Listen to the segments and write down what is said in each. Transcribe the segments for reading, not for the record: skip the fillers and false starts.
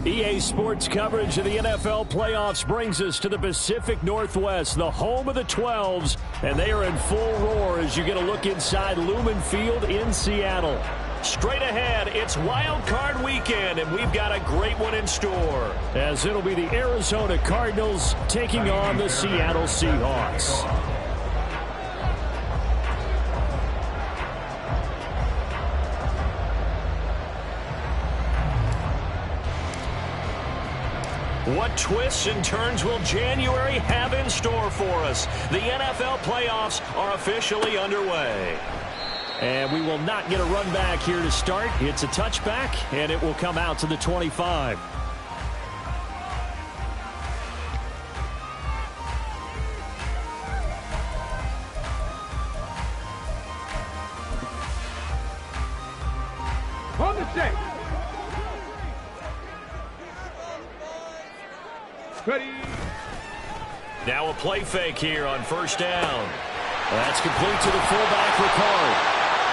EA Sports coverage of the NFL playoffs brings us to the Pacific Northwest, the home of the 12s, and they are in full roar as you get a look inside Lumen Field in Seattle. Straight ahead, it's Wild Card Weekend, and we've got a great one in store, as it'll be the Arizona Cardinals taking on the Seattle Seahawks. What twists and turns will January have in store for us? The NFL playoffs are officially underway. And we will not get a run back here to start. It's a touchback, and it will come out to the 25. On the check. Ready. Now a play fake here on first down. That's complete to the fullback, Ricard.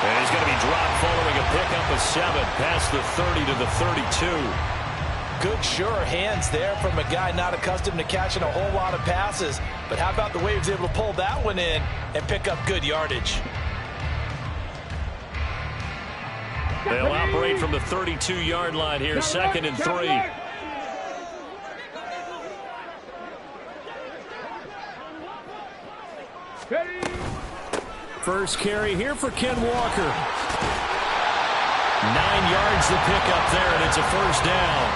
And he's going to be dropped following a pickup of 7 past the 30 to the 32. Good, sure hands there from a guy not accustomed to catching a whole lot of passes. But how about the way he was able to pull that one in and pick up good yardage? They'll operate from the 32-yard line here, 2nd and 3. First carry here for Ken Walker. 9 yards to pick up there, and it's a first down.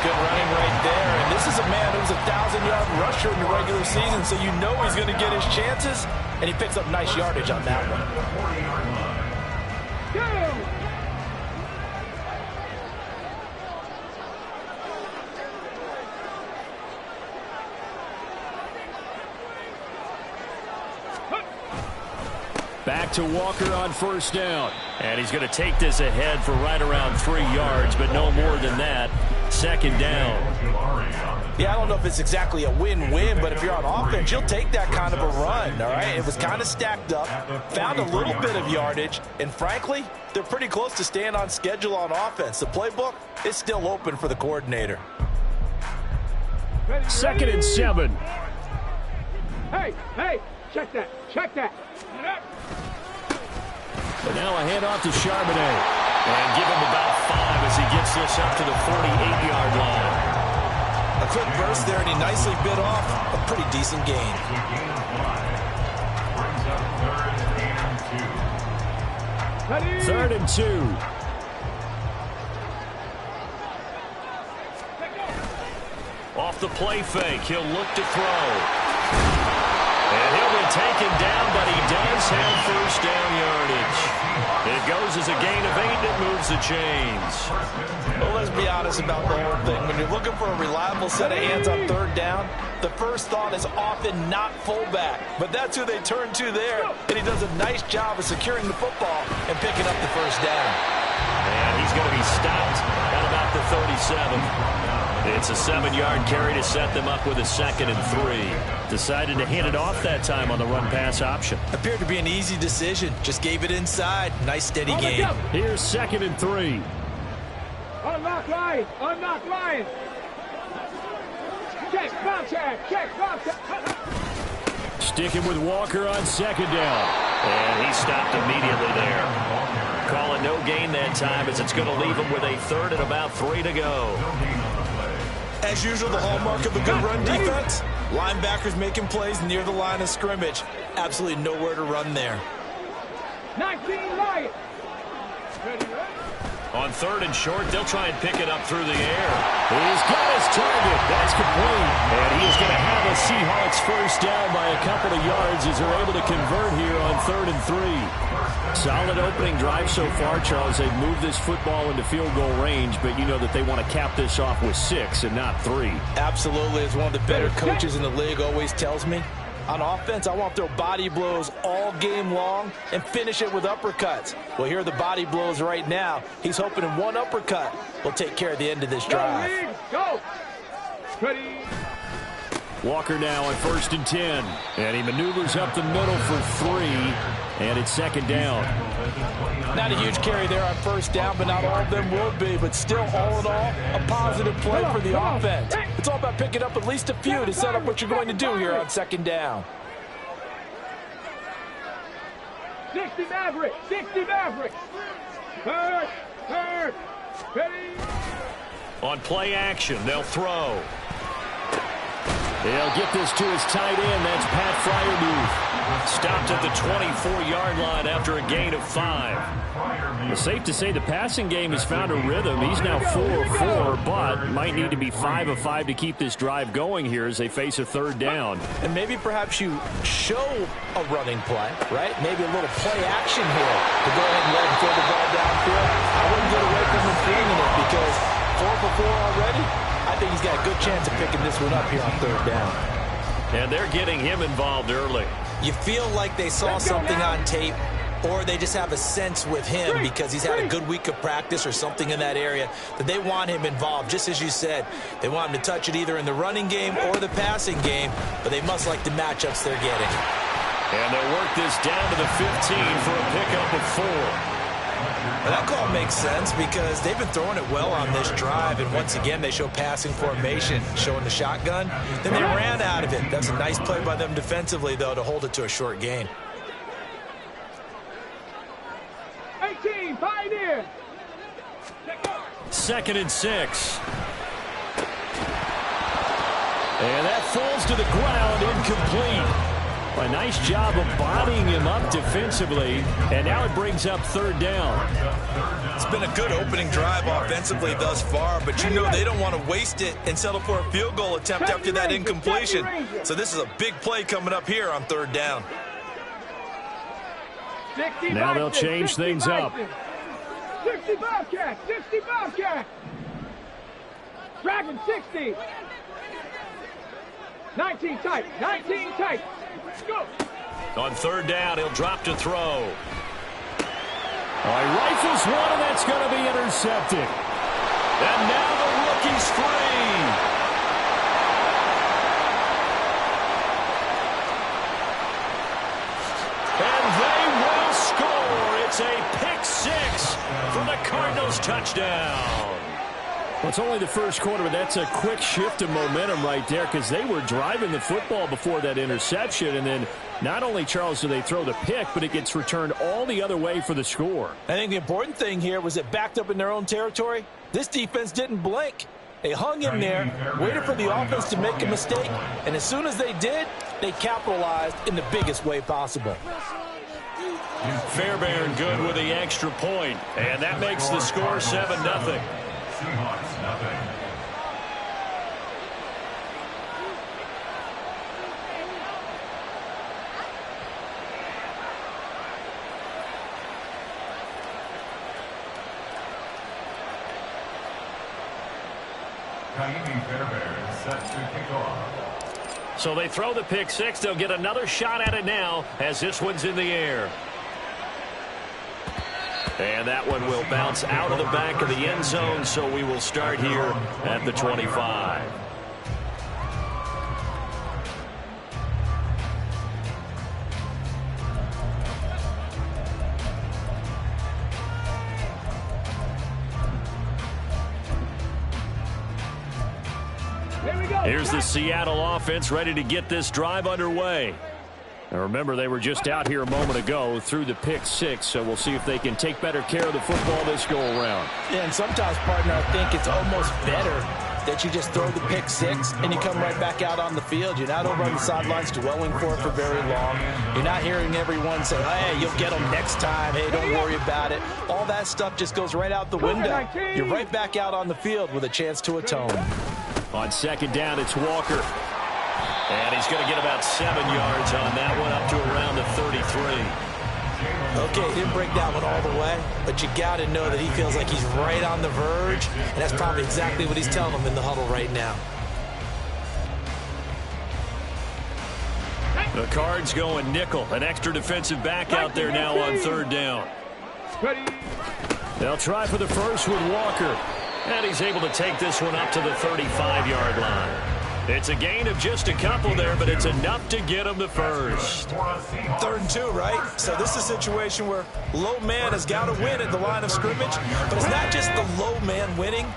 Good running right there. And this is a man who's a 1,000-yard rusher in the regular season, so you know he's going to get his chances, and he picks up nice yardage on that one. Go! Back to Walker on first down. And he's going to take this ahead for right around 3 yards, but no more than that. 2nd down. Yeah, I don't know if it's exactly a win-win, but if you're on offense, you'll take that kind of a run, all right? It was kind of stacked up, found a little bit of yardage, and frankly, they're pretty close to staying on schedule on offense. The playbook is still open for the coordinator. 2nd and 7. Hey, check that, check that. But now a handoff to Charbonnet. And give him about 5 as he gets this up to the 48-yard line. A quick burst there, and he nicely bit off a pretty decent gain. Third and 2. Off the play fake, he'll look to throw. And he'll be taken down, but he does have first down yardage. It goes as a gain of 8 that moves the chains. Well, let's be honest about the whole thing. When you're looking for a reliable set of hands on 3rd down, the first thought is often not fullback. But that's who they turn to there, and he does a nice job of securing the football and picking up the first down. And he's going to be stopped at about the 37. It's a 7-yard carry to set them up with a 2nd and 3. Decided to hand it off that time on the run-pass option. Appeared to be an easy decision. Just gave it inside. Nice, steady gain. Here's 2nd and 3. Unlock line. Check, bounce check. Sticking with Walker on 2nd down. And he stopped immediately there. Call it no gain that time as it's going to leave him with a 3rd and about 3 to go. As usual, the hallmark of a good run defense, linebackers making plays near the line of scrimmage. Absolutely nowhere to run there. 19 Lions. On 3rd and short, they'll try and pick it up through the air. He's got his target. That's complete. And he is going to have a Seahawks first down by a couple of yards as they're able to convert here on 3rd and 3. Solid opening drive so far, Charles. They've moved this football into field goal range, but you know that they want to cap this off with 6 and not 3. Absolutely. As one of the better coaches in the league always tells me, On offense, I want to throw body blows all game long and finish it with uppercuts. Well, here are the body blows right now. He's hoping in one uppercut will take care of the end of this drive. Go! Ready. Walker now on 1st and 10. And he maneuvers up the middle for 3. And it's 2nd down. Not a huge carry there on 1st down, but not all of them will be. But still, all in all, a positive play for the offense. It's all about picking up at least a few to set up what you're going to do here on 2nd down. 60 Maverick! 60 Maverick! Third! Ready! On play action, they'll throw. They'll get this to his tight end. That's Pat Freiermuth. Stopped at the 24-yard line after a gain of 5. It's safe to say the passing game has found a rhythm. He's now 4 of 4, but might need to be 5 of 5 to keep this drive going here as they face a 3rd down. And maybe perhaps you show a running play, right? Maybe a little play action here to go ahead and let him throw the ball downfield. I wouldn't get away from him feeling it because 4 for 4 already. I think he's got a good chance of picking this one up here on 3rd down. And they're getting him involved early. You feel like they saw something on tape, or they just have a sense with him because he's had a good week of practice or something in that area that they want him involved. Just as you said, they want him to touch it either in the running game or the passing game, but they must like the matchups they're getting. And they'll work this down to the 15 for a pickup of 4. And that call makes sense because they've been throwing it well on this drive, and once again they show passing formation, showing the shotgun. Then they ran out of it. That's a nice play by them defensively, though, to hold it to a short gain. 18, Pioneer! 2nd and 6. And that falls to the ground, incomplete. A nice job of bodying him up defensively, and now it brings up 3rd down. It's been a good opening drive offensively thus far, but you know they don't want to waste it and settle for a field goal attempt after that incompletion. So this is a big play coming up here on 3rd down. Now they'll change things up. 60 Bobcat! 60 Bobcat! Dragon 60! 19 tight! 19 tight! Go! On 3rd down, he'll drop to throw. Oh, he rifles one, and that's going to be intercepted. And now the rookie's free. And they will score. It's a pick 6 for the Cardinals touchdown. Well, it's only the 1st quarter, but that's a quick shift of momentum right there because they were driving the football before that interception. And then not only, Charles, do they throw the pick, but it gets returned all the other way for the score. I think the important thing here was it backed up in their own territory. This defense didn't blink. They hung in there, waited for the offense to make a mistake, and as soon as they did, they capitalized in the biggest way possible. Fairbairn good with the extra point, and that makes the score 7-0. Seahawks, nothing. Fairbairn set to kick off. So they throw the pick 6. They'll get another shot at it now as this one's in the air. And that one will bounce out of the back of the end zone, so we will start here at the 25. Here's the Seattle offense ready to get this drive underway. Now remember, they were just out here a moment ago through the pick 6, so we'll see if they can take better care of the football this go-around. Yeah, and sometimes, partner, I think it's almost better that you just throw the pick 6 and you come right back out on the field. You're not over on the sidelines dwelling for it for very long. You're not hearing everyone say, hey, you'll get them next time. Hey, don't worry about it. All that stuff just goes right out the window. You're right back out on the field with a chance to atone. On 2nd down, it's Walker. And he's going to get about 7 yards on that one, up to around the 33. Okay, he didn't break that one all the way, but you got to know that he feels like he's right on the verge, and that's probably exactly what he's telling them in the huddle right now. The Cards going nickel. An extra defensive back out there now on third down. Ready. They'll try for the first with Walker. And he's able to take this one up to the 35-yard line. It's a gain of just a couple there, but it's enough to get him the first. 3rd and 2, right? So this is a situation where low man has got to win at the line of scrimmage, but it's not just the low man winning.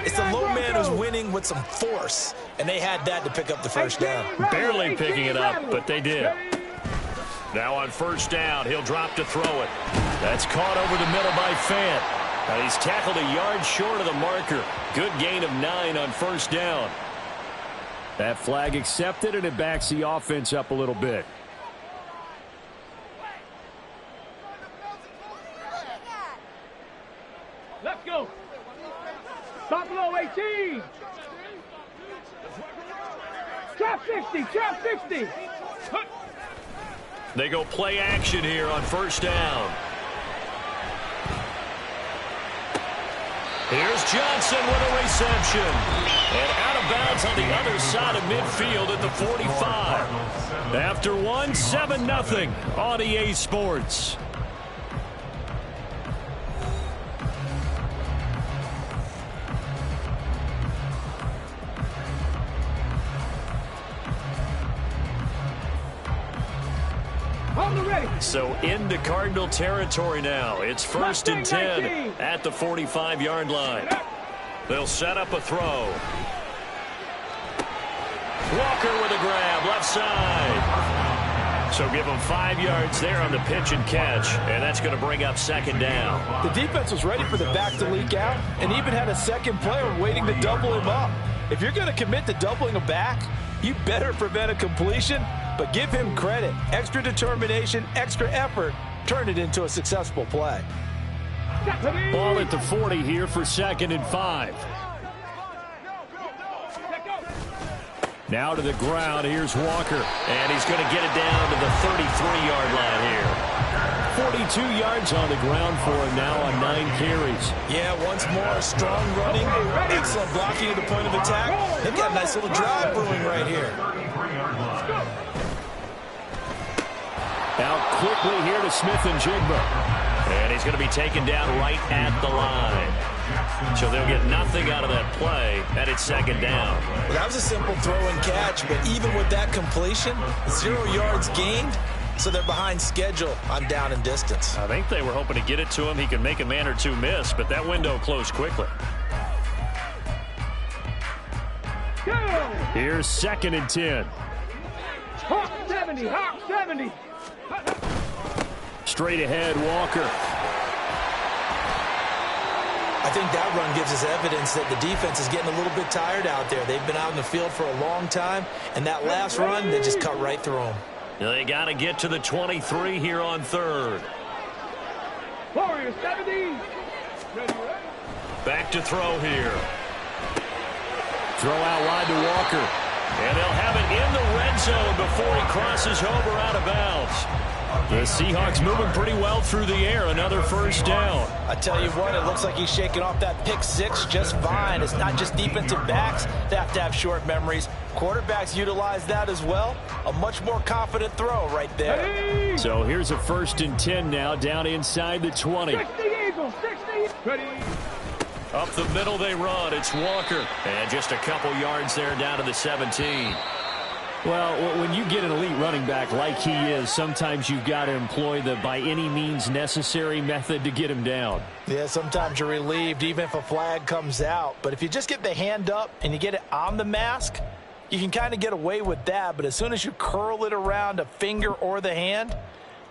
It's the low man who's winning with some force, and they had that to pick up the first down. Barely picking it up, but they did. Now on first down, he'll drop to throw it. That's caught over the middle by Fant. Now he's tackled a yard short of the marker. Good gain of 9 on first down. That flag accepted, and it backs the offense up a little bit. Let's go. Stop below 18. Trap 60. Trap 60. They go play action here on first down. Here's Johnson with a reception. And out of bounds on the other side of midfield at the 45. After one, 7-0 on EA Sports. So into Cardinal territory now. It's 1st and 10 at the 45-yard line. They'll set up a throw. Walker with a grab, left side. So give him 5 yards there on the pitch and catch, and that's going to bring up 2nd down. The defense was ready for the back to leak out and even had a second player waiting to double him up. If you're going to commit to doubling a back, you better prevent a completion, but give him credit. Extra determination, extra effort, turned it into a successful play. Ball at the 40 here for 2nd and 5. Now to the ground. Here's Walker. And he's going to get it down to the 33-yard line here. 42 yards on the ground for him now on 9 carries. Yeah, once more, strong running, excellent blocking at the point of attack. They've got a nice little drive brewing right here. Out quickly here to Smith and Jigba. And he's going to be taken down right at the line. So they'll get nothing out of that play, and it's 2nd down. Well, that was a simple throw and catch, but even with that completion, 0 yards gained, so they're behind schedule on down and distance. I think they were hoping to get it to him. He could make a man or two miss, but that window closed quickly. Here's 2nd and 10. Hawk 70. Hawk 70. Straight ahead, Walker. I think that run gives us evidence that the defense is getting a little bit tired out there. They've been out in the field for a long time, and that last run, they just cut right through them. They got to get to the 23 here on 3rd. Warriors 70. Back to throw here. Throw out wide to Walker. And they'll have it in the red zone before he crosses over out of bounds. The Seahawks moving pretty well through the air. Another 1st down. I tell you what, it looks like he's shaking off that pick 6 just fine. It's not just defensive backs that have to have short memories. Quarterbacks utilize that as well. A much more confident throw right there. So here's a 1st and 10 now down inside the 20. 60 Eagles. 60. Ready. Up the middle they run. It's Walker. And just a couple yards there down to the 17. Well, when you get an elite running back like he is, sometimes you've got to employ the by any means necessary method to get him down. Yeah, sometimes you're relieved even if a flag comes out. But if you just get the hand up and you get it on the mask, you can kind of get away with that. But as soon as you curl it around a finger or the hand,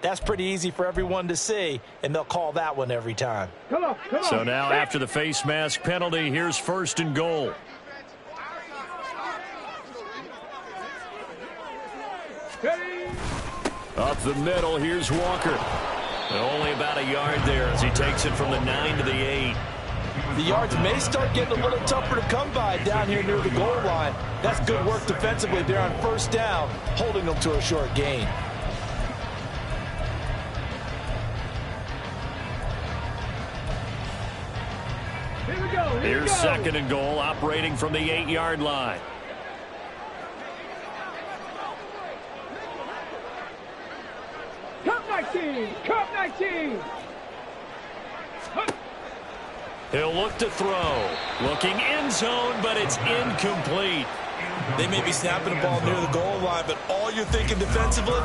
that's pretty easy for everyone to see, and they'll call that one every time. Come on. So now after the face mask penalty, here's 1st and goal. Up the middle, here's Walker. And only about a yard there as he takes it from the 9 to the 8. The yards may start getting a little tougher to come by down here near the goal line. That's good work defensively there on 1st down, holding them to a short gain. Here we go. Here's 2nd and goal, operating from the 8-yard line. 19. Cup 19. He'll look to throw. Looking end zone, but it's incomplete. They may be snapping the ball near the goal line, but all you're thinking defensively,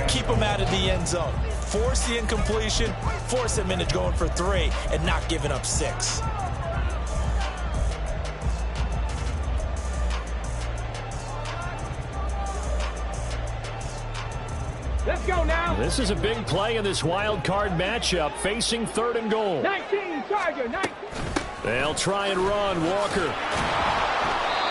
keep them out of the end zone. Force the incompletion, force them into going for 3, and not giving up 6. Let's go now. This is a big play in this wild card matchup, facing 3rd and goal. 19, Tiger, 19. They'll try and run, Walker.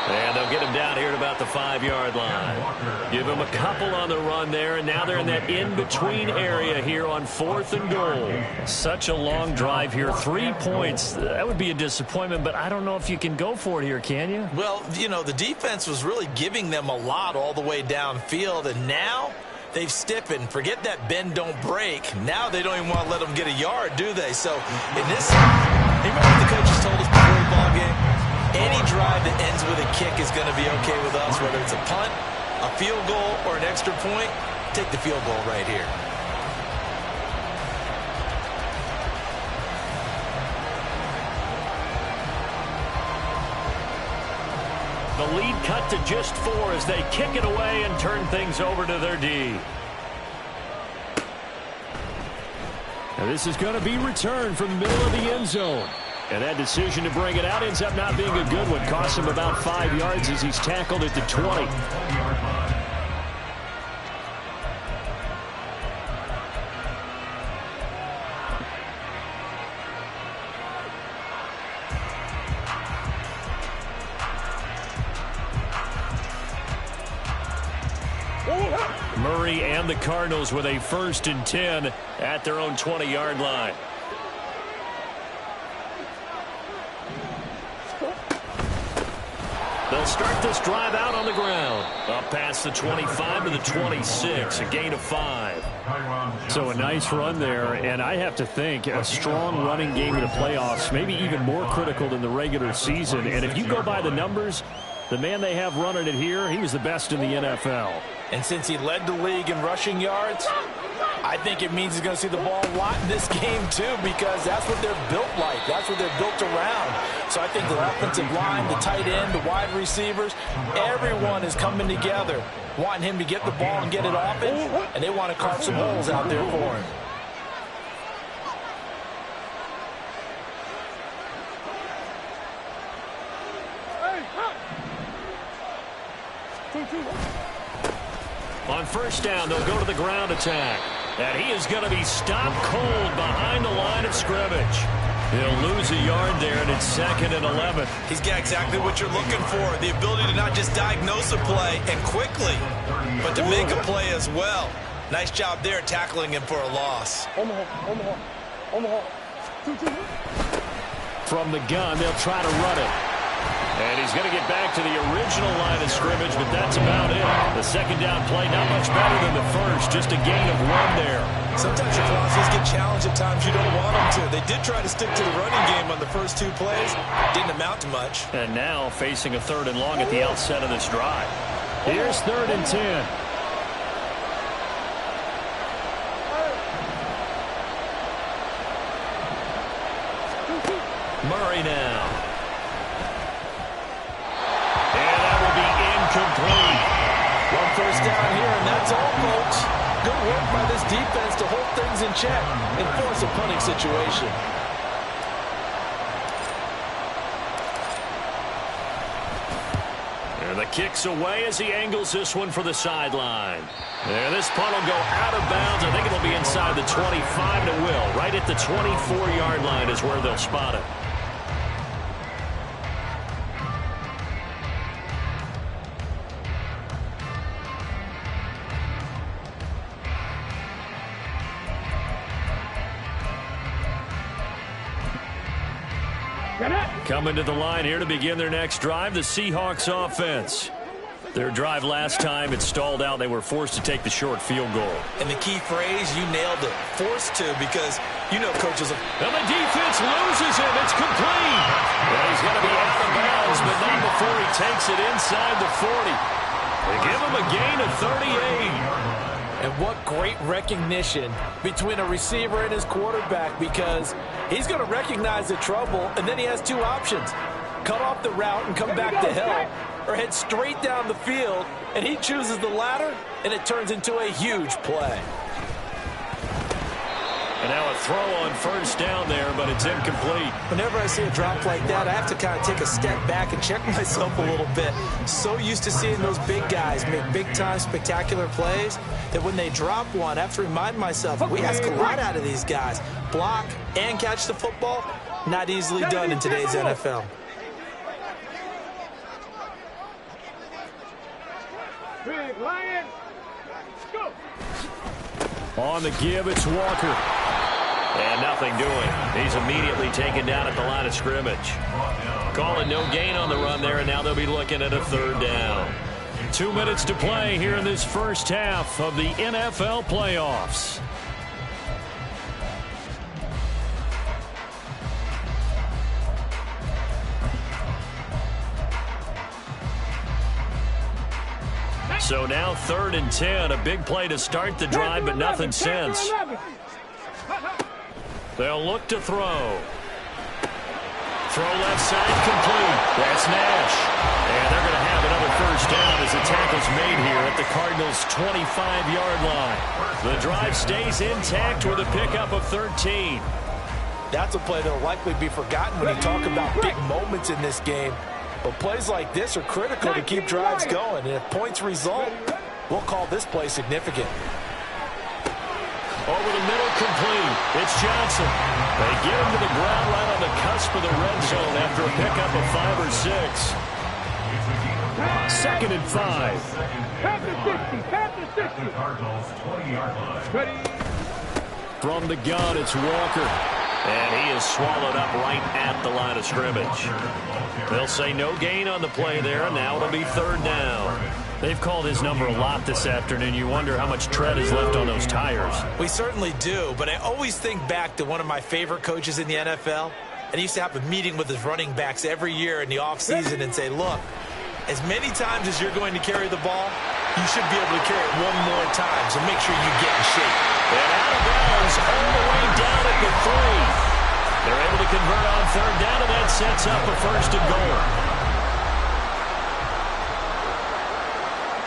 And they'll get him down here at about the 5-yard line. Give him a couple on the run there, and now they're in that in-between area here on 4th and goal. Such a long drive here. 3 points. That would be a disappointment, but I don't know if you can go for it here, can you? Well, you know, the defense was really giving them a lot all the way downfield, and now they've stiffened. Forget that bend, don't break. Now they don't even want to let them get a yard, do they? So in this, remember what the coaches told us before the ball game? Any drive that ends with a kick is going to be okay with us, whether it's a punt, a field goal, or an extra point. Take the field goal right here. The lead cut to just 4 as they kick it away and turn things over to their D. Now this is going to be returned from the middle of the end zone. And that decision to bring it out ends up not being a good one. Costs him about 5 yards as he's tackled at the 20. Murray and the Cardinals with a 1st and 10 at their own 20-yard line. They'll start this drive out on the ground. Up past the 25 to the 26, a gain of 5. So a nice run there, and I have to think a strong running game in the playoffs, maybe even more critical than the regular season. And if you go by the numbers, the man they have running it here, he was the best in the NFL. And since he led the league in rushing yards, I think it means he's going to see the ball a lot in this game, too, because that's what they're built like. That's what they're built around. So I think the offensive line, the tight end, the wide receivers, everyone is coming together, wanting him to get the ball and get it off it, and they want to carve some holes out there for him. On 1st down, they'll go to the ground attack. And he is going to be stopped cold behind the line of scrimmage. He'll lose a yard there, and it's 2nd and 11. He's got exactly what you're looking for, the ability to not just diagnose a play and quickly, but to make a play as well. Nice job there tackling him for a loss. Omaha. 2-2. From the gun, they'll try to run it. And he's going to get back to the original line of scrimmage, but that's about it. The 2nd down play, not much better than the first, just a gain of 1 there. Sometimes your philosophies get challenged at times you don't want them to. They did try to stick to the running game on the first 2 plays. Didn't amount to much. And now facing a 3rd and long at the outset of this drive. Here's 3rd and 10. Murray now. Complete. 1 first down here, and that's all, folks. Good work by this defense to hold things in check and force a punting situation. And the kick's away as he angles this one for the sideline. There, this punt will go out of bounds. I think it'll be inside the 25, and it will. Right at the 24-yard line is where they'll spot it. Coming to the line here to begin their next drive, the Seahawks offense. Their drive last time, it stalled out. They were forced to take the short field goal. And the key phrase, you nailed it. Forced to, because you know coaches are... And the defense loses him. It's complete. Well, he's going to be out of bounds, but not before he takes it inside the 40. They give him a gain of 38. And what great recognition between a receiver and his quarterback, because he's going to recognize the trouble, and then he has two options. Cut off the route and come back to help, or head straight down the field, and he chooses the latter, and it turns into a huge play. And now a throw on first down there, but it's incomplete. Whenever I see a drop like that, I have to kind of take a step back and check myself a little bit. So used to seeing those big guys make big-time spectacular plays that when they drop one, I have to remind myself, we ask a lot out of these guys. Block and catch the football, not easily done in today's NFL. Big Lion. Go. On the give, it's Walker. And nothing doing. He's immediately taken down at the line of scrimmage. Calling no gain on the run there, and now they'll be looking at a third down. 2 minutes to play here in this first half of the NFL playoffs. So now 3rd and 10, a big play to start the drive, but nothing since. They'll look to throw. Throw left side complete. That's Nash. And they're going to have another first down as the tackle's made here at the Cardinals' 25-yard line. The drive stays intact with a pickup of 13. That's a play that will likely be forgotten when you talk about big moments in this game. But plays like this are critical to keep drives going. And if points result, we'll call this play significant. Over the middle, complete. It's Johnson. They get him to the ground right on the cusp of the red zone after a pickup of 5 or 6. 2nd and 5. Pass the 60. Cardinals 20-yard line. Ready. From the gun, it's Walker. And he is swallowed up right at the line of scrimmage. They'll say no gain on the play there, and now it'll be 3rd down. They've called his number a lot this afternoon. You wonder how much tread is left on those tires. We certainly do, but I always think back to one of my favorite coaches in the NFL, and he used to have a meeting with his running backs every year in the offseason and say, look, as many times as you're going to carry the ball, you should be able to carry it one more time, so make sure you get in shape. And out of bounds all the way down at the 3. They're able to convert on 3rd down, and that sets up a 1st and goal.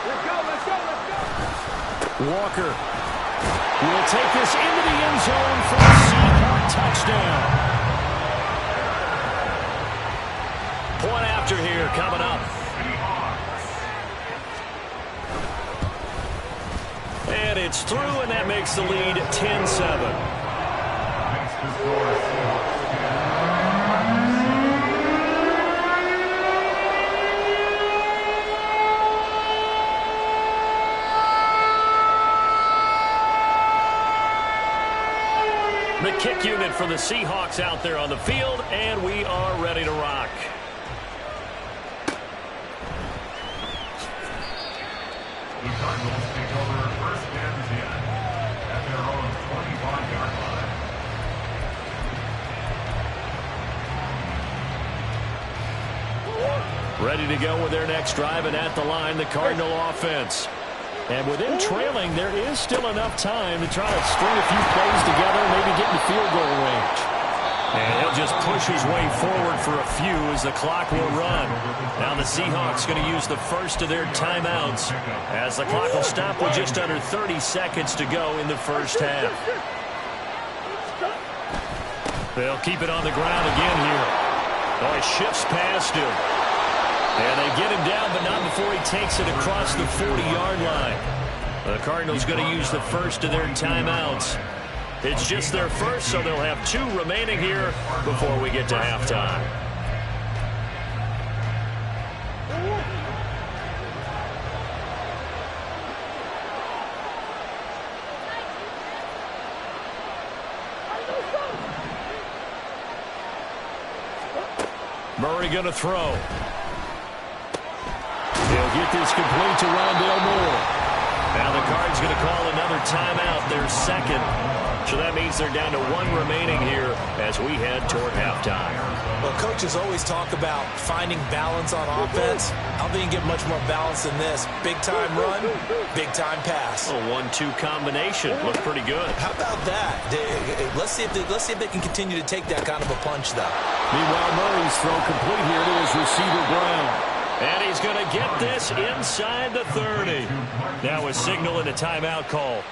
Let's go. Walker will take this into the end zone for a Seahawk touchdown. Point after here coming up. And it's through, and that makes the lead 10-7. The kick unit for the Seahawks out there on the field, and we are ready to rock. The Cardinals take over 1st and 10 at their own 25-yard line. Ready to go with their next drive, and at the line, the Cardinal offense. And within trailing, there is still enough time to try to string a few plays together and maybe get in field goal range. And he'll just push his way forward for a few as the clock will run. Now the Seahawks going to use the first of their timeouts as the clock will stop with just under 30 seconds to go in the first half. They'll keep it on the ground again here. Oh, he shifts past him. And they get him down, but not before he takes it across the 40-yard line. The Cardinals going to use the first of their timeouts. It's just their first, so they'll have 2 remaining here before we get to halftime. Murray going to throw. He'll get this complete to Rondale Moore. Now the Cards going to call another timeout, their second. So that means they're down to 1 remaining here as we head toward halftime. Well, Coach coaches always talk about finding balance on offense. I don't think you can get much more balance than this. Big-time run, big-time pass. A 1-2 combination. Looked pretty good. How about that? Let's see if they can continue to take that kind of a punch, though. Meanwhile, Murray's throw complete here to his receiver, Brown. And he's going to get this inside the 30. Now a signal and a timeout call,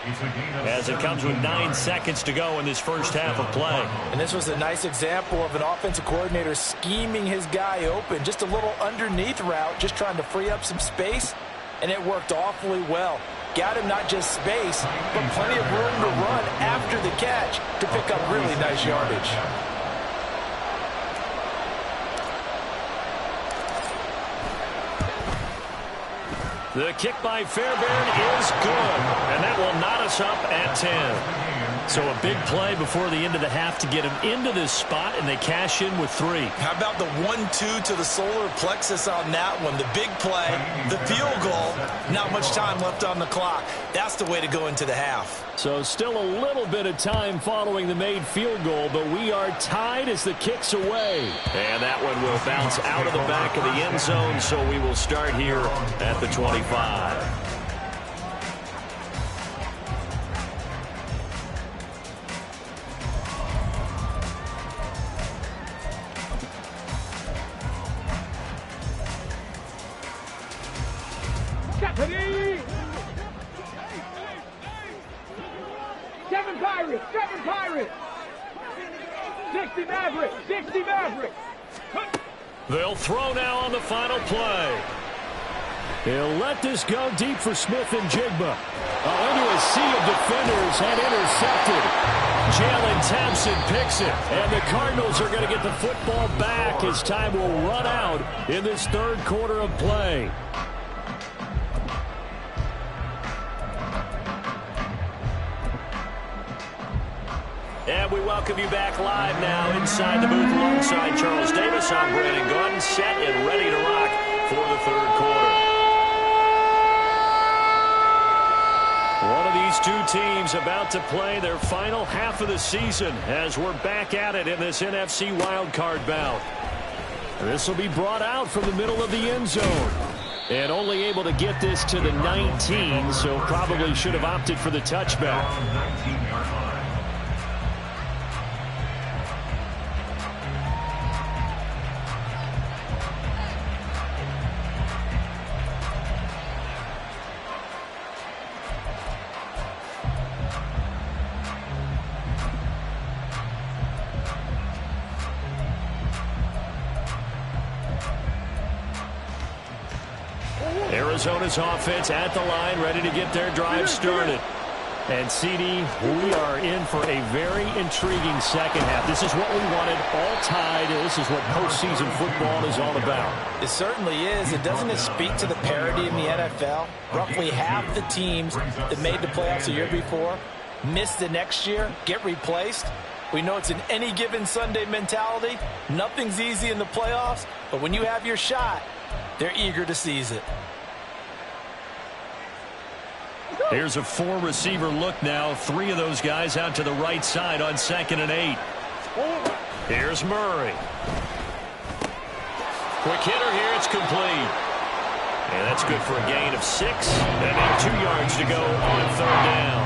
as it comes with 9 seconds to go in this first half of play. And this was a nice example of an offensive coordinator scheming his guy open. Just a little underneath route, just trying to free up some space, and it worked awfully well. Got him not just space, but plenty of room to run after the catch to pick up really nice yardage. The kick by Fairbairn is good, and that will knot us up at 10. So a big play before the end of the half to get him into this spot, and they cash in with 3. How about the 1-2 to the solar plexus on that one? The big play, the field goal, not much time left on the clock. That's the way to go into the half. So still a little bit of time following the made field goal, but we are tied as the kick's away. And that one will bounce out of the back of the end zone, so we will start here at the 25. Seven Pirates! 60 Mavericks! 60 Mavericks! They'll throw now on the final play. He'll let this go deep for Smith and Jigba. Into a sea of defenders and intercepted. Jalen Thompson picks it. And the Cardinals are going to get the football back as time will run out in this third quarter of play. And we welcome you back live now inside the booth alongside Charles Davis. I'm Brandon Gordon, set and ready to rock for the third quarter. One of these two teams about to play their final half of the season as we're back at it in this NFC wildcard bout. This will be brought out from the middle of the end zone. And only able to get this to the 19, so probably should have opted for the touchback. Arizona's offense at the line, ready to get their drive started. And, CD, we are in for a very intriguing second half. This is what we wanted, all tied. This is what postseason football is all about. It certainly is. And doesn't it speak to the parity in the NFL? Roughly half the teams that made the playoffs a year before miss the next year, get replaced. We know it's an any given Sunday mentality. Nothing's easy in the playoffs, but when you have your shot, they're eager to seize it. Here's a 4-receiver look now. 3 of those guys out to the right side on 2nd and 8. Here's Murray. Quick hitter here. It's complete. And that's good for a gain of 6. And then 2 yards to go on 3rd down.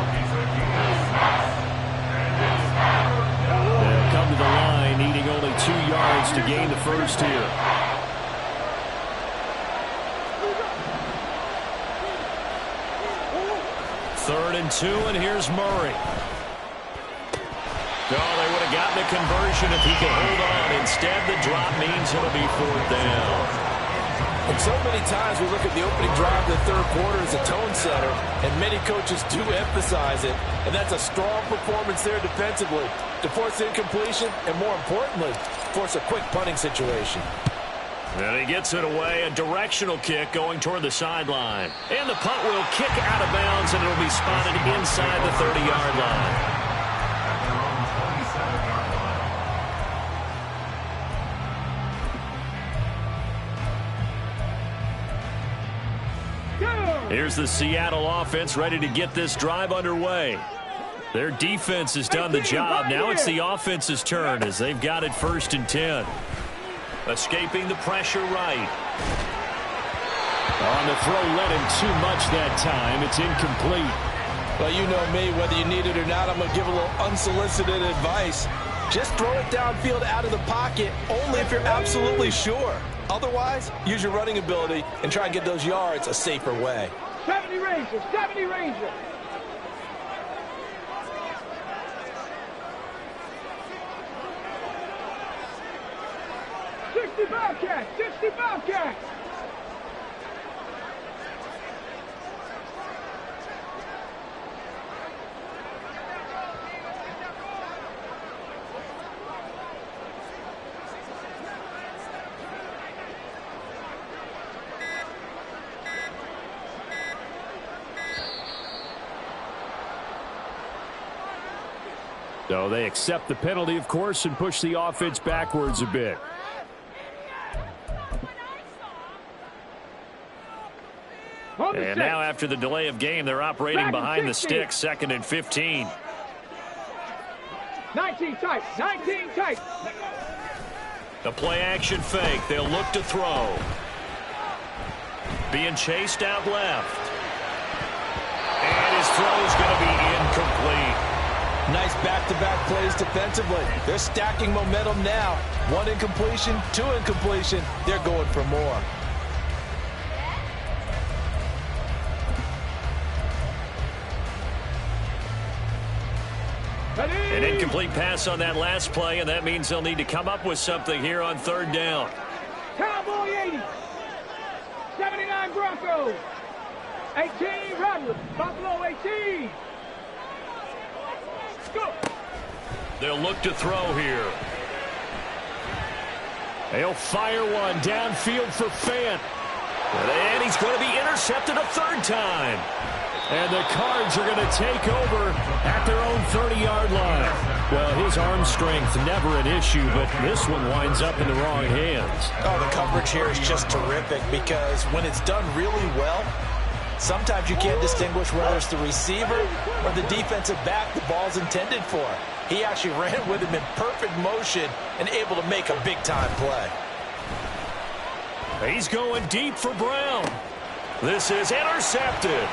They'll come to the line needing only 2 yards to gain the first here. 3rd and 2, and here's Murray. Oh, they would have gotten a conversion if he could hold on. Instead, the drop means it'll be 4th down. And so many times we look at the opening drive of the third quarter as a tone setter, and many coaches do emphasize it, and that's a strong performance there defensively to force incompletion and, more importantly, force a quick punting situation. And he gets it away, a directional kick going toward the sideline. And the punt will kick out of bounds, and it'll be spotted inside the 30-yard line. Here's the Seattle offense ready to get this drive underway. Their defense has done the job. Now it's the offense's turn as they've got it 1st and 10. Escaping the pressure right. On the throw, led him too much that time. It's incomplete. Well, you know me, whether you need it or not, I'm going to give a little unsolicited advice. Just throw it downfield out of the pocket, only if you're absolutely sure. Otherwise, use your running ability and try and get those yards a safer way. 70 Rangers, 70 Rangers. Bobcats, 60 Bobcats. So they accept the penalty, of course, and push the offense backwards a bit. And now after the delay of game, they're operating behind the sticks, 2nd and 15. 19 tight, 19 tight. The play action fake. They'll look to throw. Being chased out left. And his throw is going to be incomplete. Nice back-to-back plays defensively. They're stacking momentum now. 1 incompletion, 2 incompletion. They're going for more. An incomplete pass on that last play, and that means they'll need to come up with something here on 3rd down. Cowboy 80. 79 Broncos. 18 Rattlers. Buffalo 18. Go. They'll look to throw here. They'll fire one downfield for Fant. And he's going to be intercepted a 3rd time. And the Cards are going to take over at their own 30-yard line. Well, his arm strength never an issue, but this one winds up in the wrong hands. Oh, the coverage here is just terrific because when it's done really well, sometimes you can't distinguish whether it's the receiver or the defensive back the ball's intended for. He actually ran with him in perfect motion and able to make a big-time play. He's going deep for Brown. This is intercepted.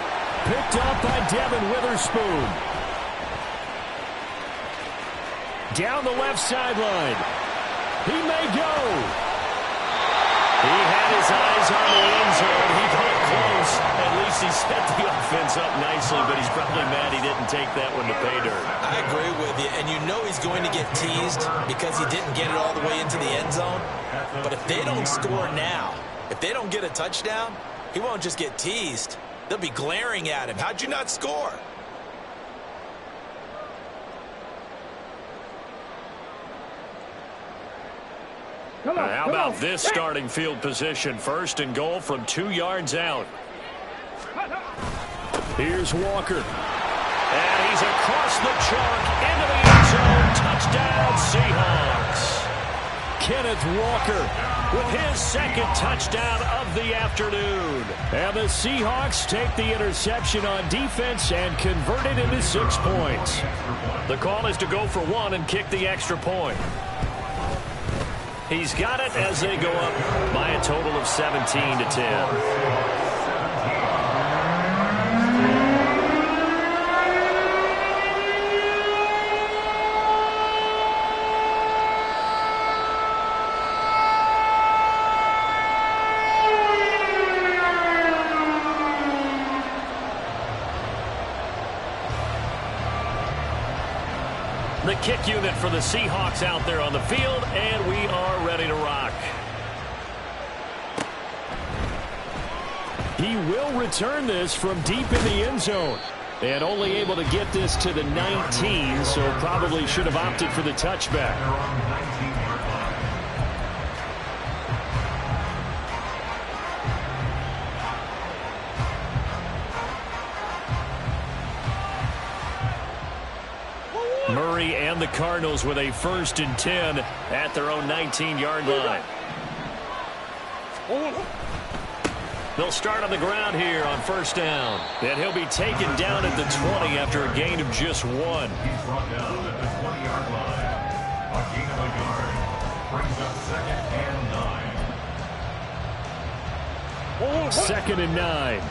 Picked up by Devin Witherspoon. Down the left sideline. He may go. He had his eyes on the end zone. He got close. At least he set the offense up nicely, but he's probably mad he didn't take that one to pay dirt. I agree with you, and you know he's going to get teased because he didn't get it all the way into the end zone. But if they don't score now, if they don't get a touchdown, he won't just get teased. They'll be glaring at him. How'd you not score? How about this starting field position? 1st and goal from 2 yards out. Here's Walker. And he's across the chalk into the end zone. Touchdown, Seahawks. Kenneth Walker with his 2nd touchdown of the afternoon. And the Seahawks take the interception on defense and convert it into 6 points. The call is to go for 1 and kick the extra point. He's got it as they go up by a total of 17-10. The kick unit for the Seahawks out there on the field, and we are ready to rock. He will return this from deep in the end zone. And only able to get this to the 19, so probably should have opted for the touchback. Murray and the Cardinals with a 1st and 10 at their own 19-yard line. They'll start on the ground here on 1st down. And he'll be taken down at the 20 after a gain of just 1. He's brought down at the 20-yard line. A gain of a yard brings up Second and 9.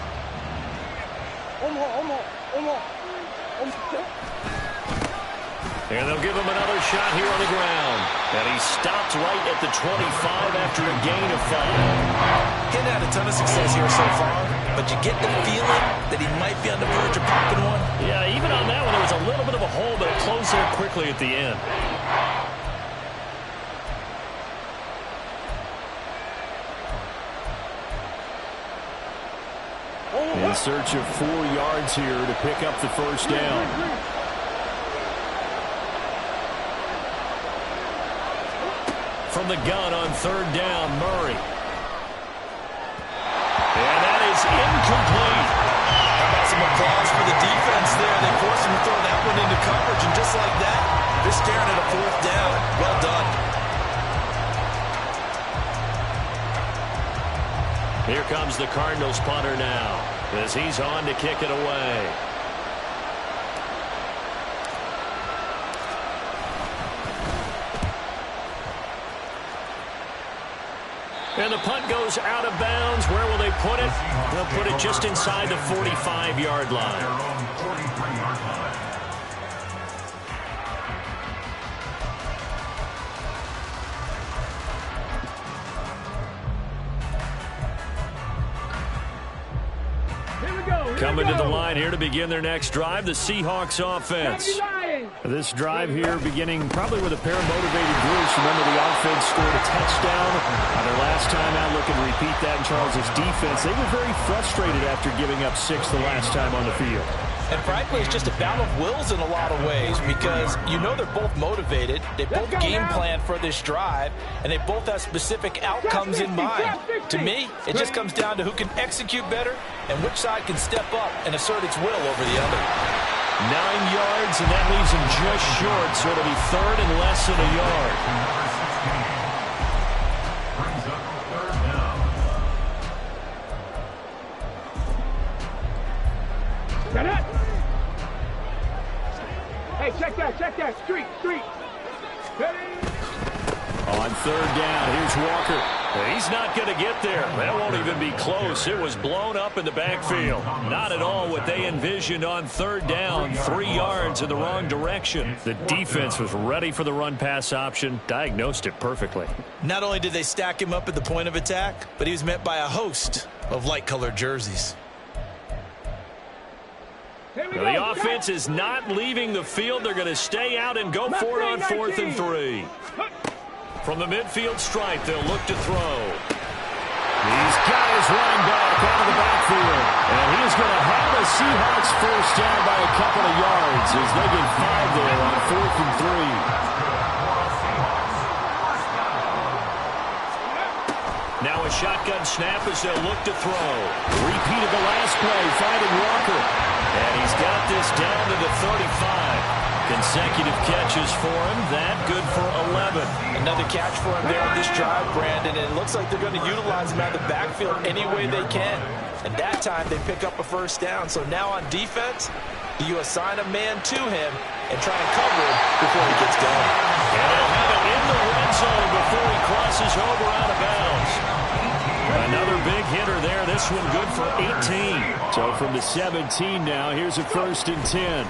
And they'll give him another shot here on the ground. And he stopped right at the 25 after a gain of 5. He hasn't had a ton of success here so far, but you get the feeling that he might be on the verge of popping one. Yeah, even on that one, there was a little bit of a hole, but it closed there quickly at the end. In search of 4 yards here to pick up the first down. From the gun on third down, Murray. And that is incomplete. How about some applause for the defense there? They forced him to throw that one into coverage, and just like that, they're staring at a fourth down. Well done. Here comes the Cardinals punter now, as he's on to kick it away. And the punt goes out of bounds. Where will they put it? They'll put it just inside the 45-yard line. Coming to the line here to begin their next drive, the Seahawks offense. This drive here beginning probably with a pair of motivated groups. Remember, the offense scored a touchdown on their last time out. Looking to repeat that in Charles's defense. They were very frustrated after giving up 6 the last time on the field. And frankly, it's just a battle of wills in a lot of ways because you know they're both motivated. They both game plan for this drive, and they both have specific outcomes in mind. To me, it just comes down to who can execute better and which side can step up and assert its will over the other. 9 yards, and that leaves him just short, so it'll be third and less than a yard. Hey, check that. Street. Ready? On third down, here's Walker. He's not going to get there. That won't even be close. It was blown up in the backfield. Not at all what they envisioned on third down. 3 yards in the wrong direction. The defense was ready for the run-pass option, diagnosed it perfectly. Not only did they stack him up at the point of attack, but he was met by a host of light-colored jerseys. The offense is not leaving the field. They're going to stay out and go for it on 4th and 3. From the midfield stripe, they'll look to throw. He's got his running back out of the backfield. And he's going to have the Seahawks first down by a couple of yards as they get 5 there on 4th and 3. Now a shotgun snap as they'll look to throw. Repeat of the last play, finding Walker. And he's got this down to the 35. Consecutive catches for him. That good for 11. Another catch for him there on this drive, Brandon. And it looks like they're going to utilize him out of the backfield any way they can. And that time they pick up a first down. So now on defense, do you assign a man to him and try and cover him before he gets going? And they'll have it in the red zone before he crosses over out of bounds. Another big hitter there. This one good for 18. So from the 17 now, here's a 1st and 10.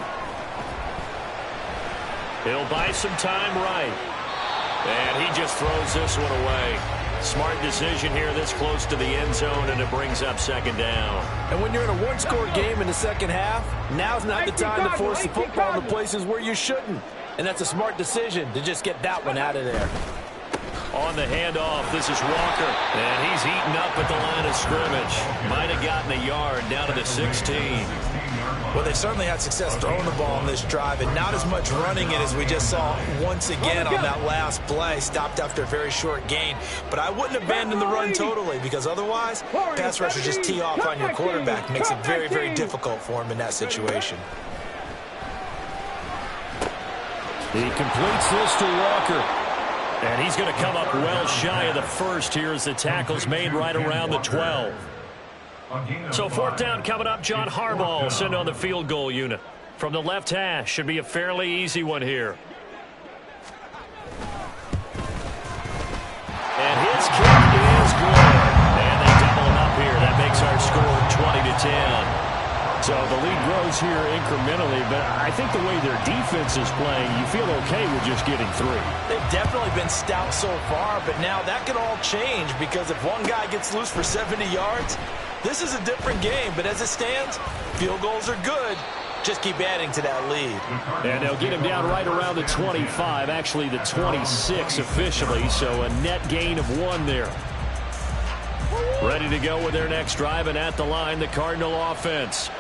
He'll buy some time right. And he just throws this one away. Smart decision here this close to the end zone, and it brings up 2nd down. And when you're in a one-score game in the second half, now's not the time to force the football in the places where you shouldn't. And that's a smart decision to just get that one out of there. On the handoff, this is Walker. And he's eaten up at the line of scrimmage. Might have gotten a yard down to the 16. Well, they certainly had success throwing the ball on this drive, and not as much running it as we just saw once again on that last play. Stopped after a very short gain. But I wouldn't abandon the run totally, because otherwise, pass rushers just tee off on your quarterback. Makes it very, very difficult for him in that situation. He completes this to Walker. And he's going to come up well shy of the first here as the tackle's made right around the 12. So 4th down coming up. John Harbaugh will send on the field goal unit. From the left hash, should be a fairly easy one here. to 10. So the lead grows here incrementally, but I think the way their defense is playing, you feel okay with just getting 3. They've definitely been stout so far, but now that could all change because if one guy gets loose for 70 yards, this is a different game. But as it stands, field goals are good. Just keep adding to that lead. And they'll get him down right around the 25, actually the 26 officially, so a net gain of 1 there. Ready to go with their next drive, and at the line, the Cardinal offense.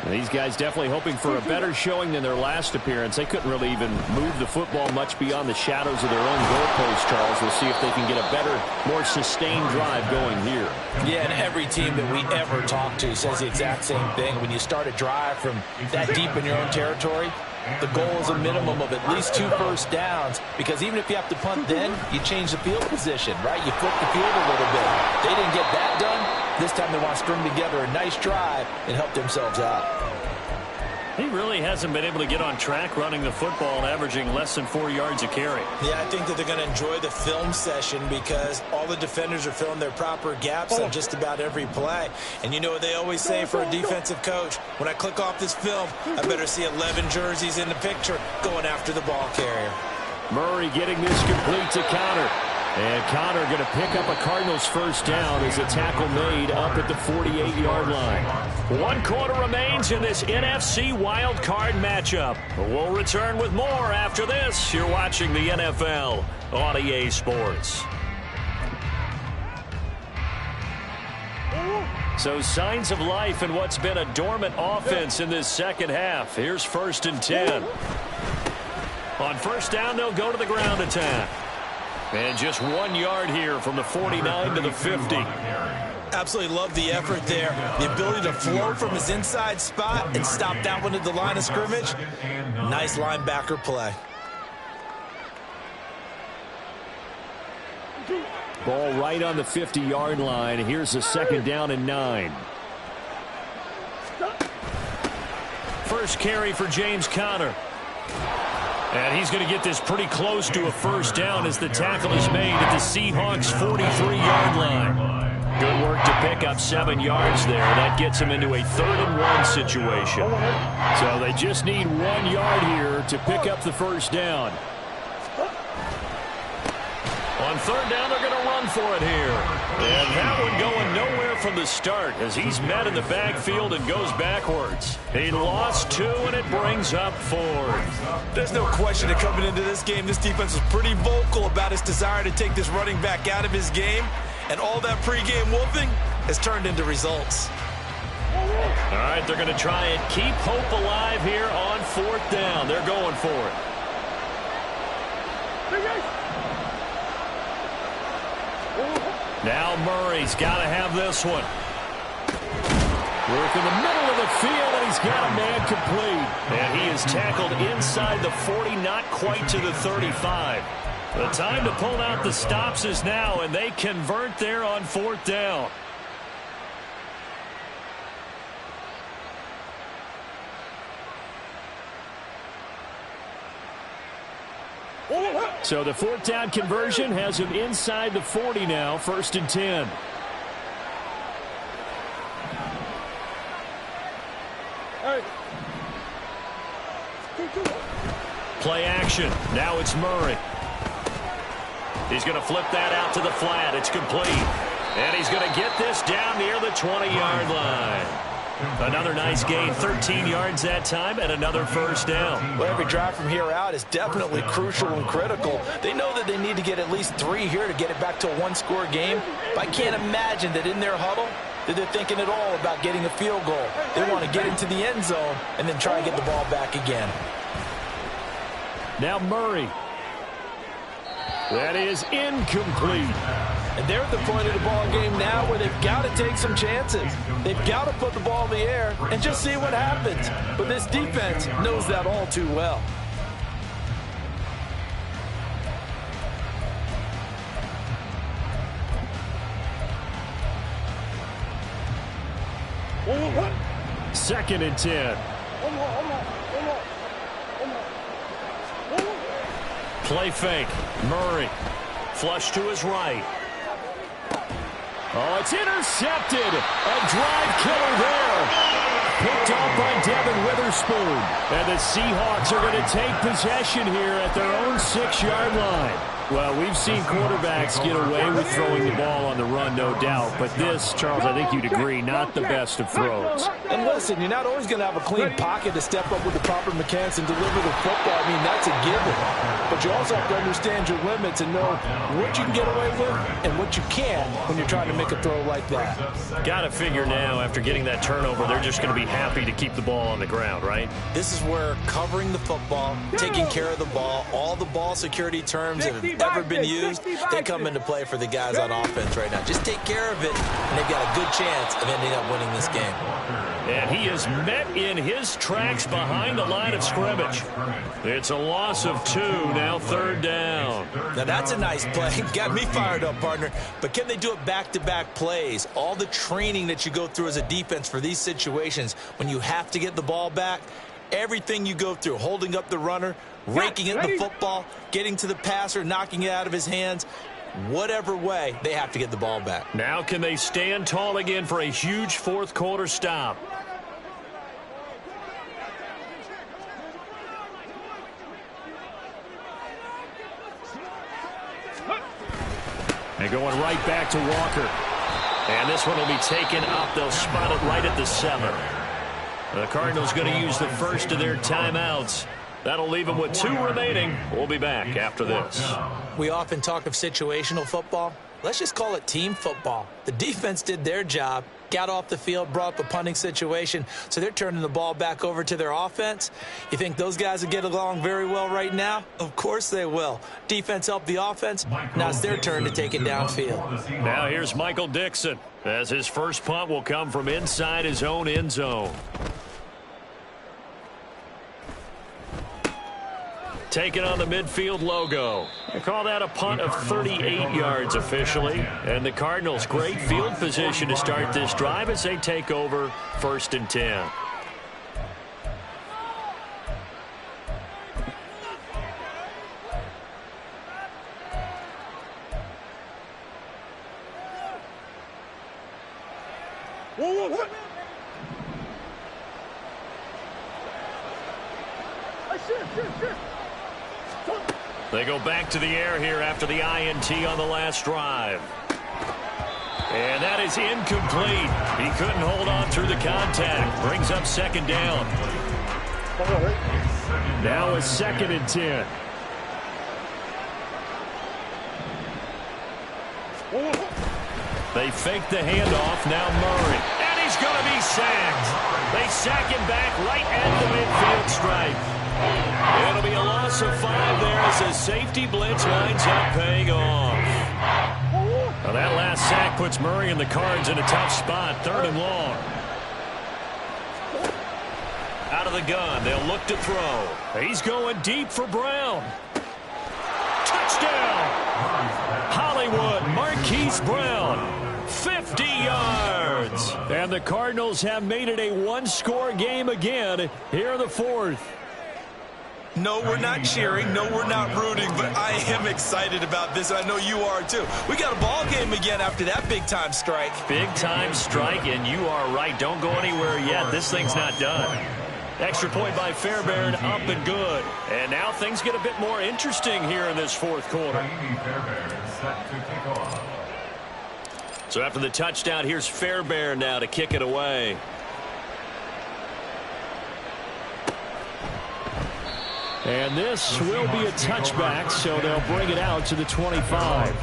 These guys definitely hoping for a better showing than their last appearance. They couldn't really even move the football much beyond the shadows of their own goalpost, Charles. We'll see if they can get a better, more sustained drive going here. Yeah, and every team that we ever talk to says the exact same thing. When you start a drive from that deep in your own territory, the goal is a minimum of at least 2 first downs, because even if you have to punt then, you change the field position, right? You flip the field a little bit. They didn't get that done. This time they want to string together a nice drive and help themselves out. He really hasn't been able to get on track running the football and averaging less than 4 yards a carry. Yeah, I think that they're going to enjoy the film session because all the defenders are filling their proper gaps on just about every play. And you know what they always say for a defensive coach? When I click off this film, I better see 11 jerseys in the picture going after the ball carrier. Murray getting this complete to Connor. And Connor going to pick up a Cardinals first down as a tackle made up at the 48-yard line. 1 quarter remains in this NFC wild card matchup. We'll return with more after this. You're watching the NFL on EA Sports. So signs of life in what's been a dormant offense in this second half. Here's 1st and 10. On first down, they'll go to the ground attack. And just 1 yard here from the 49 to the 50. Absolutely love the effort there. The ability to flow from his inside spot and stop that one at the line of scrimmage. Nice linebacker play. Ball right on the 50-yard line. Here's a 2nd down and 9. First carry for James Conner. And he's going to get this pretty close to a first down as the tackle is made at the Seahawks' 43-yard line. Good work to pick up 7 yards there. That gets him into a 3rd and 1 situation. So they just need 1 yard here to pick up the first down. On 3rd down, they're going to run for it here. And that one going nowhere from the start as he's met in the backfield and goes backwards. He lost 2, and it brings up 4th. There's no question that coming into this game, this defense was pretty vocal about its desire to take this running back out of his game. And all that pregame wolfing has turned into results. All right, they're going to try and keep hope alive here on 4th down. They're going for it. Now Murray's got to have this one. Work in the middle of the field, and he's got a man complete. And he is tackled inside the 40, not quite to the 35. The time to pull out the stops is now, and they convert there on 4th down. So the 4th down conversion has him inside the 40 now, 1st and 10. Play action. Now it's Murray. He's going to flip that out to the flat. It's complete. And he's going to get this down near the 20-yard line. Another nice gain, 13 yards that time, and another first down. Well, every drive from here out is definitely crucial and critical. They know that they need to get at least 3 here to get it back to a 1-score game. But I can't imagine that in their huddle that they're thinking at all about getting a field goal. They want to get into the end zone and then try and get the ball back again. Now Murray. That is incomplete. And they're at the point of the ball game now where they've got to take some chances. They've got to put the ball in the air and just see what happens. But this defense knows that all too well. Second and 10. Play fake. Murray. Flush to his right. Oh, it's intercepted. A drive killer there. Picked off by Devin Witherspoon. And the Seahawks are going to take possession here at their own 6-yard line. Well, we've seen quarterbacks get away with throwing the ball on the run, no doubt. But this, Charles, I think you'd agree, not the best of throws. And listen, you're not always going to have a clean pocket to step up with the proper mechanics and deliver the football. I mean, that's a given. But you also have to understand your limits and know what you can get away with and what you can't when you're trying to make a throw like that. Got to figure now, after getting that turnover, they're just going to be happy to keep the ball on the ground, right? This is where covering the football, taking care of the ball, all the ball security terms that have ever been used, they come into play for the guys on offense right now. Just take care of it, and they've got a good chance of ending up winning this game. And he is met in his tracks behind the line of scrimmage. It's a loss of 2, now 3rd down. Now that's a nice play. Got me fired up, partner. But can they do it back-to-back plays? All the training that you go through as a defense for these situations, when you have to get the ball back, everything you go through, holding up the runner, raking at the football, getting to the passer, knocking it out of his hands, whatever way, they have to get the ball back. Now can they stand tall again for a huge 4th quarter stop? And going right back to Walker. And this one will be taken up. They'll spot it right at the 7. The Cardinals going to use the first of their timeouts. That'll leave them with 2 remaining. We'll be back after this. We often talk of situational football. Let's just call it team football. The defense did their job, got off the field, brought up a punting situation, so they're turning the ball back over to their offense. You think those guys will get along very well right now? Of course they will. Defense helped the offense. Now it's their turn to take it downfield. Now here's Michael Dixon, as his first punt will come from inside his own end zone. Taking on the midfield logo. I call that a punt of 38 yards officially. And the Cardinals, great field position to start this drive as they take over 1st and 10. Whoa. Shit. They go back to the air here after the INT on the last drive. And that is incomplete. He couldn't hold on through the contact. Brings up 2nd down. Now a 2nd and 10. They fake the handoff. Now Murray. And he's going to be sacked. They sack him back right at the midfield stripe. It'll be a loss of 5 there as the safety blitz winds up paying off. Well, that last sack puts Murray and the Cards in a tough spot. 3rd and long. Out of the gun. They'll look to throw. He's going deep for Brown. Touchdown! Hollywood Marquise Brown. 50 yards. And the Cardinals have made it a 1-score game again here in the 4th. No, we're not cheering. No, we're not rooting, but I am excited about this. I know you are, too. We got a ball game again after that big-time strike. Big-time strike, and you are right. Don't go anywhere yet. This thing's not done. Extra point by Fairbairn, up and good. And now things get a bit more interesting here in this 4th quarter. So after the touchdown, here's Fairbairn now to kick it away. And this will be a touchback, so they'll bring it out to the 25.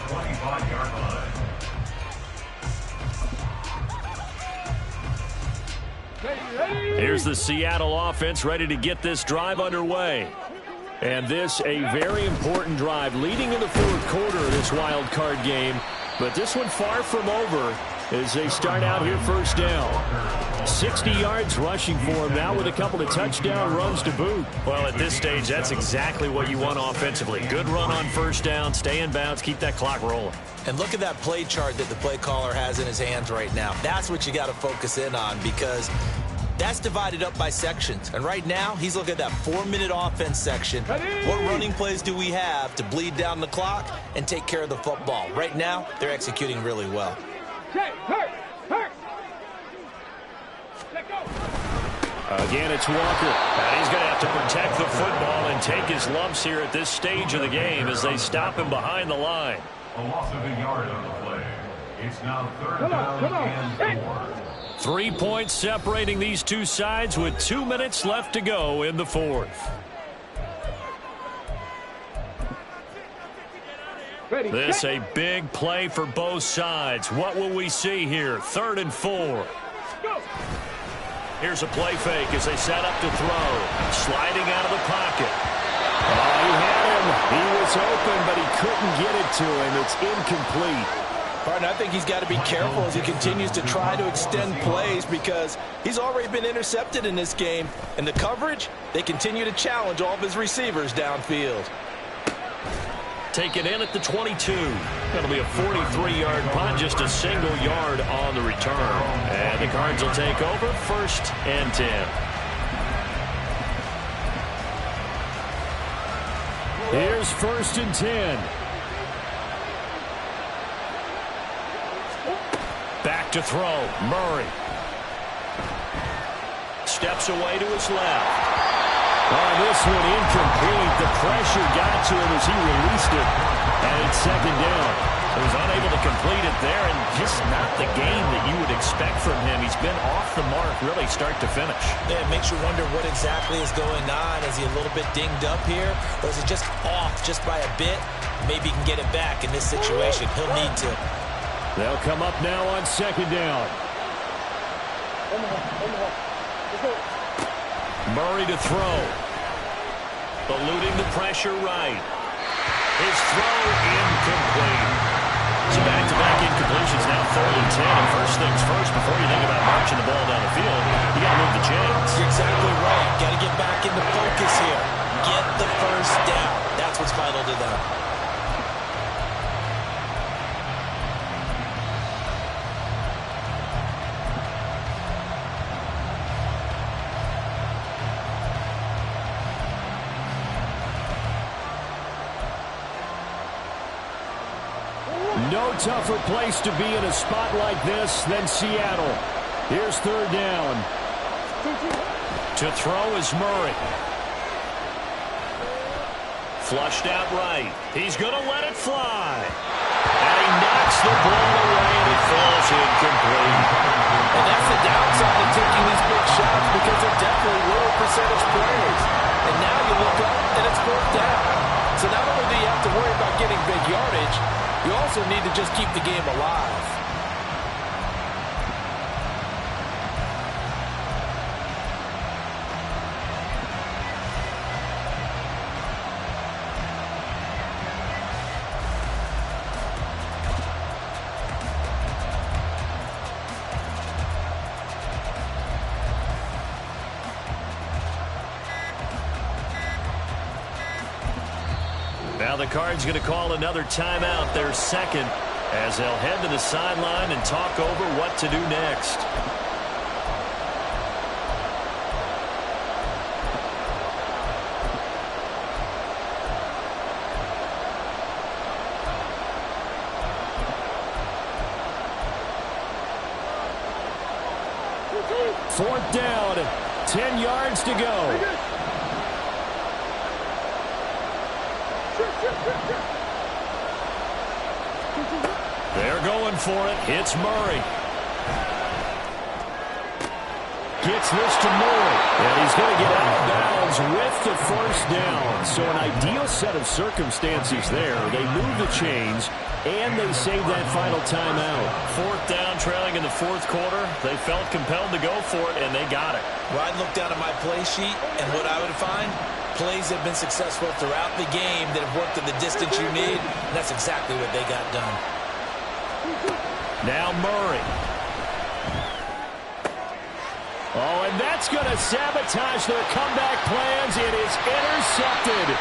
Here's the Seattle offense ready to get this drive underway. And this a very important drive leading in the 4th quarter of this wild card game. But this one far from over as they start out here 1st down. 60 yards rushing for him now with a couple of touchdown runs to boot. Well, at this stage, that's exactly what you want offensively. Good run on 1st down, stay in bounds, keep that clock rolling. And look at that play chart that the play caller has in his hands right now. That's what you got to focus in on because that's divided up by sections. And right now, he's looking at that 4-minute offense section. What running plays do we have to bleed down the clock and take care of the football? Right now, they're executing really well. Check. Hurt. Let go. Again, it's Walker. And he's going to have to protect the football and take his lumps here at this stage of the game as they stop him behind the line. A loss of a yard on the play. It's now third down and 4. 3 points separating these two sides with 2 minutes left to go in the fourth. This a big play for both sides. What will we see here? 3rd and 4. Here's a play fake as they set up to throw. Sliding out of the pocket. Oh, he had him. He was open, but he couldn't get it to him. It's incomplete. Partner, I think he's got to be careful as he continues to try to extend plays because he's already been intercepted in this game. And the coverage, they continue to challenge all of his receivers downfield. Taken in at the 22. That'll be a 43-yard punt, just a single yard on the return. And the Cards will take over 1st and 10. Here's 1st and 10. Back to throw. Murray. Steps away to his left. Oh, this one incomplete. The pressure got to him as he released it. And it's 2nd down. He was unable to complete it there, and just not the game that you would expect from him. He's been off the mark really start to finish. Yeah, it makes you wonder what exactly is going on. Is he a little bit dinged up here, or is it just off just by a bit? Maybe he can get it back in this situation. He'll need to. They'll come up now on 2nd down. Murray to throw. Eluding the pressure right. His throw incomplete. So back-to-back incompletions now 3rd and 10. And first things first, before you think about marching the ball down the field, you got to move the chains. You're exactly right. Got to get back into focus here. Get the first down. That's what's vital to them. No tougher place to be in a spot like this than Seattle. Here's 3rd down. To throw is Murray. Flushed out right. He's going to let it fly. And he knocks the ball away, and it falls incomplete. And that's the downside of taking these big shots because they're definitely low percentage plays. And now you look up, and it's 4th down. So not only do you have to worry about getting big yardage, you also need to just keep the game alive. Now the Cards going to call another timeout, their 2nd, as they'll head to the sideline and talk over what to do next. Fourth down, 10 yards to go. They're going for it. It's Murray. Gets this to Murray. And he's going to get out of bounds with the 1st down. So an ideal set of circumstances there. They move the chains, and they save that final timeout. 4th down, trailing in the 4th quarter. They felt compelled to go for it, and they got it. Well, I'd look down at my play sheet, and what I would find, plays have been successful throughout the game that have worked at the distance you need, and that's exactly what they got done. Now Murray. Oh, and that's going to sabotage their comeback plans. It is intercepted.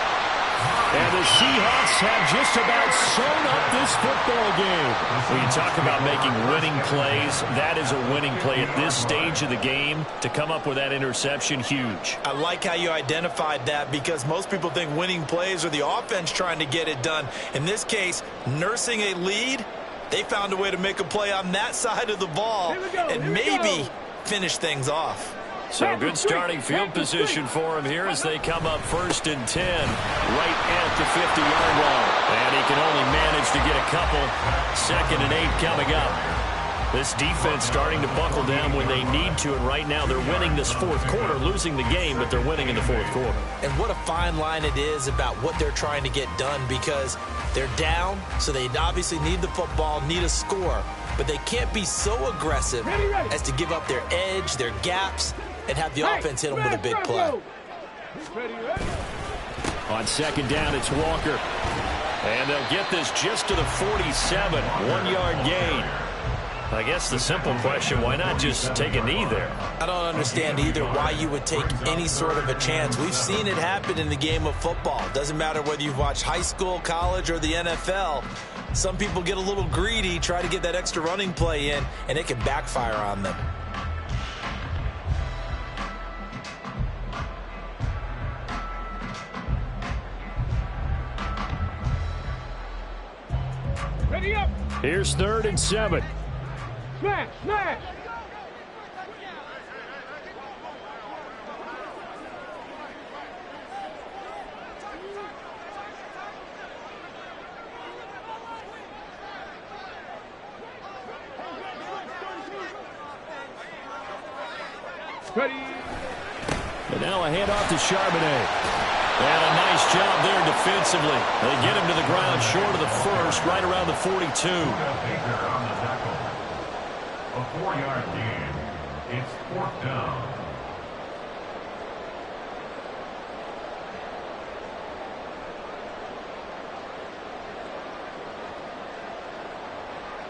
And the Seahawks have just about sewn up this football game. When you talk about making winning plays, that is a winning play at this stage of the game. To come up with that interception, huge. I like how you identified that because most people think winning plays are the offense trying to get it done. In this case, nursing a lead They found a way to make a play on that side of the ball and maybe finish things off. So good starting field position for him here as they come up 1st and 10 right at the 50-yard line. And he can only manage to get a couple. 2nd and 8 coming up. This defense starting to buckle down when they need to, and right now they're winning this 4th quarter, losing the game, but they're winning in the 4th quarter. And what a fine line it is about what they're trying to get done, because they're down, so they obviously need the football, need a score, but they can't be so aggressive as to give up their edge, their gaps, and have the offense hit them with a big play. On 2nd down, it's Walker. And they'll get this just to the 47, 1-yard gain. I guess the simple question, why not just take a knee there? I don't understand either why you would take any sort of a chance. We've seen it happen in the game of football. Doesn't matter whether you've watched high school, college, or the NFL. Some people get a little greedy, try to get that extra running play in, and it can backfire on them. Ready up. Here's 3rd and 7. Smash, smash. Ready. And now a handoff to Charbonnet. And a nice job there defensively. They get him to the ground short of the 1st, right around the 42. A 4-yard gain. It's 4th down.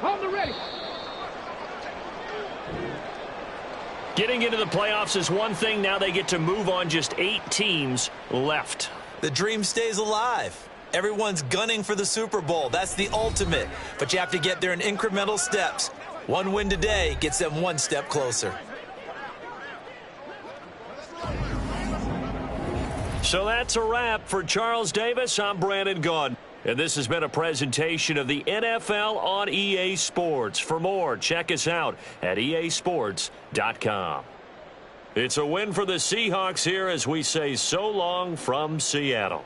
On the ready. Getting into the playoffs is one thing. Now they get to move on. Just 8 teams left. The dream stays alive. Everyone's gunning for the Super Bowl. That's the ultimate. But you have to get there in incremental steps. One win today gets them one step closer. So that's a wrap for Charles Davis. I'm Brandon Gunn. And this has been a presentation of the NFL on EA Sports. For more, check us out at easports.com. It's a win for the Seahawks here as we say so long from Seattle.